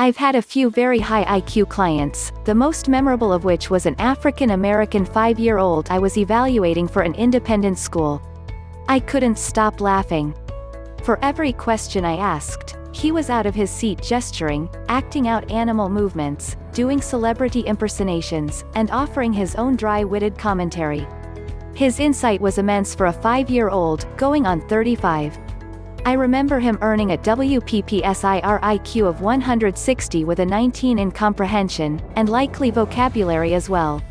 I've had a few very high IQ clients, the most memorable of which was an African-American 5-year-old I was evaluating for an independent school. I couldn't stop laughing. For every question I asked, he was out of his seat gesturing, acting out animal movements, doing celebrity impersonations, and offering his own dry-witted commentary. His insight was immense for a 5-year-old, going on 35. I remember him earning a WPPSIR IQ of 160 with a 19 in comprehension, and likely vocabulary as well.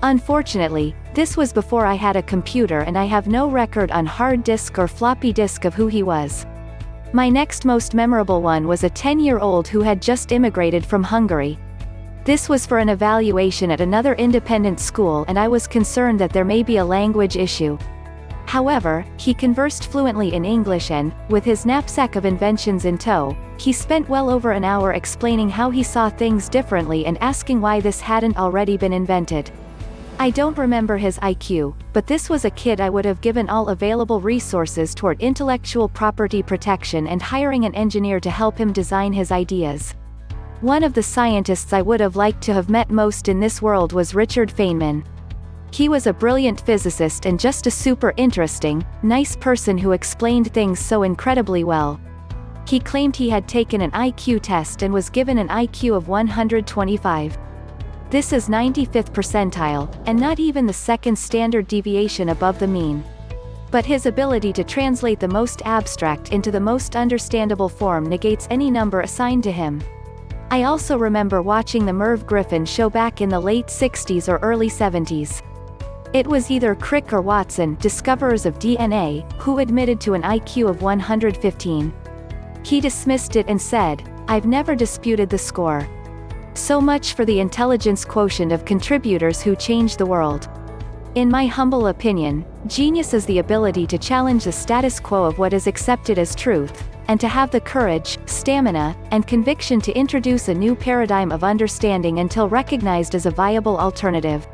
Unfortunately, this was before I had a computer and I have no record on hard disk or floppy disk of who he was. My next most memorable one was a 10-year-old who had just immigrated from Hungary. This was for an evaluation at another independent school and I was concerned that there may be a language issue. However, he conversed fluently in English and, with his knapsack of inventions in tow, he spent well over an hour explaining how he saw things differently and asking why this hadn't already been invented. I don't remember his IQ, but this was a kid I would have given all available resources toward intellectual property protection and hiring an engineer to help him design his ideas. One of the scientists I would have liked to have met most in this world was Richard Feynman. He was a brilliant physicist and just a super interesting, nice person who explained things so incredibly well. He claimed he had taken an IQ test and was given an IQ of 125. This is 95th percentile, and not even the second standard deviation above the mean. But his ability to translate the most abstract into the most understandable form negates any number assigned to him. I also remember watching the Merv Griffin show back in the late 60s or early 70s. It was either Crick or Watson, discoverers of DNA, who admitted to an IQ of 115. He dismissed it and said, "I've never disputed the score." So much for the intelligence quotient of contributors who changed the world. In my humble opinion, genius is the ability to challenge the status quo of what is accepted as truth, and to have the courage, stamina, and conviction to introduce a new paradigm of understanding until recognized as a viable alternative.